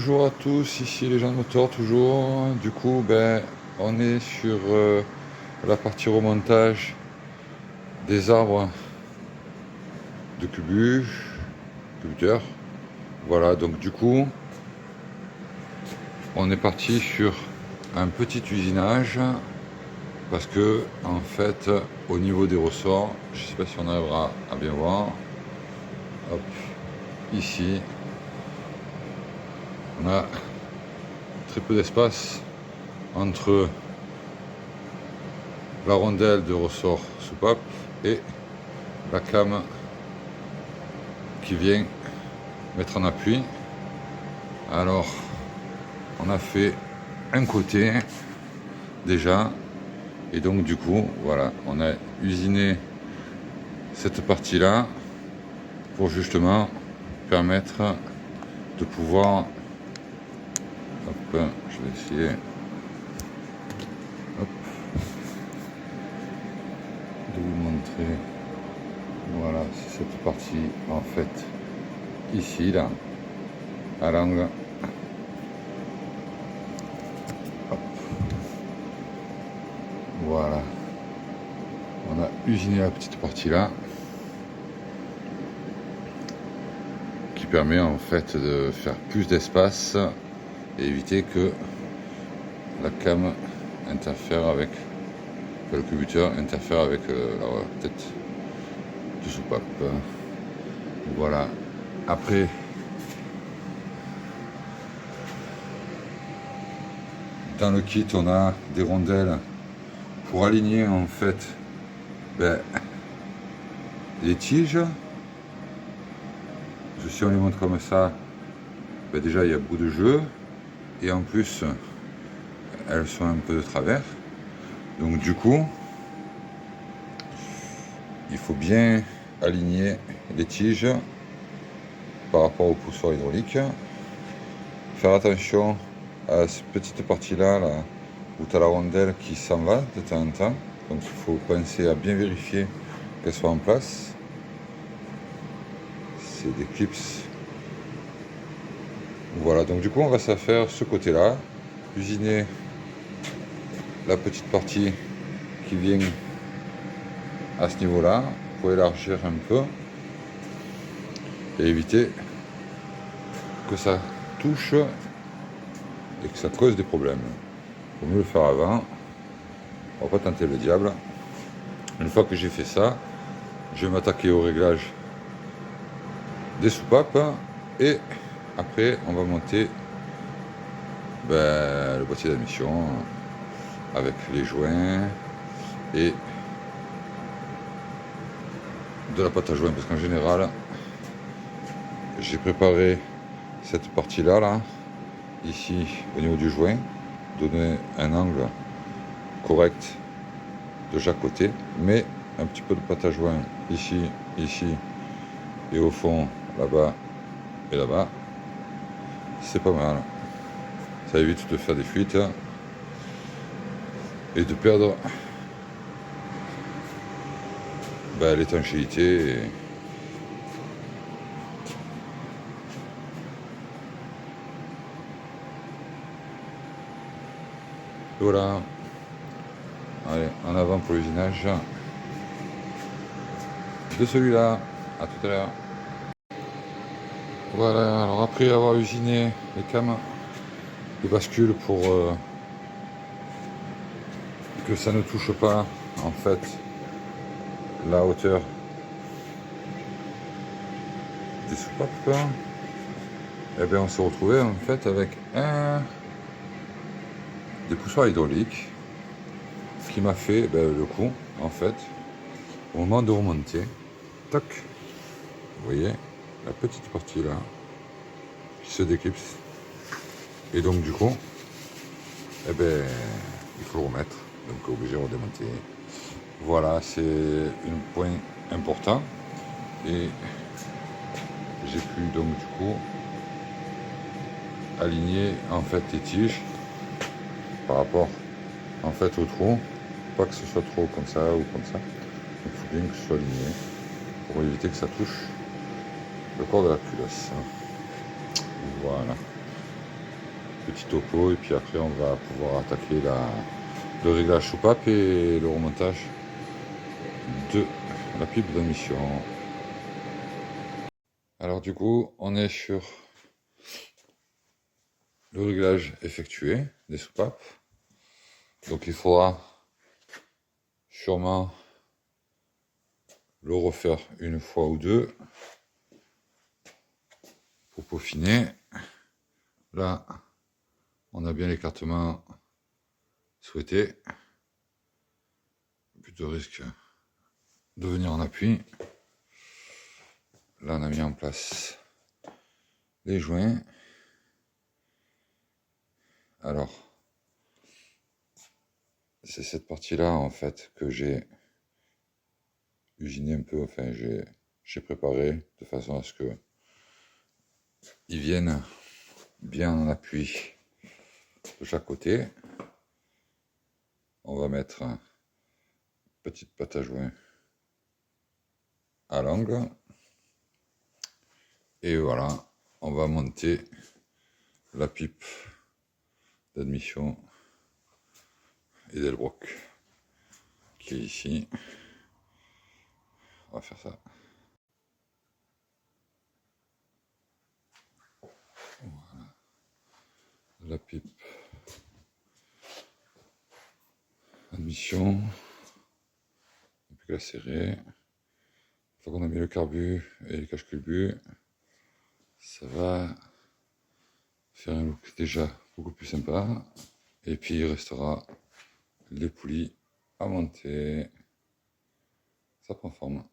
Bonjour à tous, ici les gens de moteur toujours. Du coup, on est sur la partie remontage des arbres de cubuteur. Voilà, donc du coup, on est parti sur un petit usinage parce que, en fait, au niveau des ressorts, je ne sais pas si on arrivera à bien voir. Hop, ici, on a très peu d'espace entre la rondelle de ressort soupape et la came qui vient mettre en appui. Alors, on a fait un côté déjà, et donc du coup, voilà, on a usiné cette partie-là pour justement permettre de pouvoir, hop, je vais essayer, hop, de vous montrer. Voilà, c'est cette partie en fait ici là, à l'angle. Voilà, on a usiné la petite partie là qui permet en fait de faire plus d'espace et éviter que la came interfère avec, le cubuteur interfère avec la tête de soupape. Voilà. Après, dans le kit, on a des rondelles pour aligner en fait les tiges. Si on les monte comme ça, déjà il y a beaucoup de jeu et en plus elles sont un peu de travers. Donc du coup, il faut bien aligner les tiges par rapport au poussoir hydraulique. Faire attention à cette petite partie-là, là, où tu as la rondelle qui s'en va de temps en temps. Donc il faut penser à bien vérifier qu'elle soit en place. C'est des clips. Voilà, donc du coup on va se faire ce côté-là, usiner la petite partie qui vient à ce niveau-là pour élargir un peu et éviter que ça touche et que ça cause des problèmes. Il vaut mieux le faire avant. On va pas tenter le diable. Une fois que j'ai fait ça, je vais m'attaquer au réglage des soupapes et après on va monter le boîtier d'admission avec les joints et de la pâte à joint, parce qu'en général j'ai préparé cette partie là ici au niveau du joint, donner un angle correct de chaque côté, mais un petit peu de pâte à joint ici et au fond là-bas et là-bas, c'est pas mal. Ça évite de faire des fuites et de perdre l'étanchéité. Voilà. Allez, en avant pour l'usinage de celui-là. À tout à l'heure. Voilà, alors après avoir usiné les cames, les bascules pour que ça ne touche pas en fait la hauteur des soupapes, et bien on s'est retrouvé en fait avec des poussoirs hydrauliques qui m'a fait le coup en fait au moment de remonter. Tac, vous voyez la petite partie là qui se déclipse et donc du coup il faut le remettre, donc obligé de redémonter. Voilà, c'est un point important et j'ai pu donc du coup aligner en fait les tiges par rapport en fait au trou, pas que ce soit trop comme ça ou comme ça. Il faut bien que ce soit aligné pour éviter que ça touche le corps de la culasse. Voilà. petit topo, et puis après on va pouvoir attaquer le réglage soupape et le remontage de la pipe d'admission. Alors du coup, on est sur le réglage effectué des soupapes. Donc il faudra sûrement le refaire une fois ou deux pour peaufiner. Là, on a bien l'écartement souhaité. Plus de risque de venir en appui. Là, on a mis en place les joints. Alors, c'est cette partie-là, en fait, que j'ai usiné un peu, enfin, j'ai préparé de façon à ce que ils viennent bien en appui de chaque côté. On va mettre une petite pâte à joint à l'angle. Et voilà, on va monter la pipe d'admission et d'Elbrock qui est ici. On va faire ça. Voilà. La pipe admission. On peut la serrer. Une fois qu'on a mis le carbu et le cache-culbu, ça va faire un look déjà beaucoup plus sympa. Et puis il restera les poulies à monter. Ça prend forme.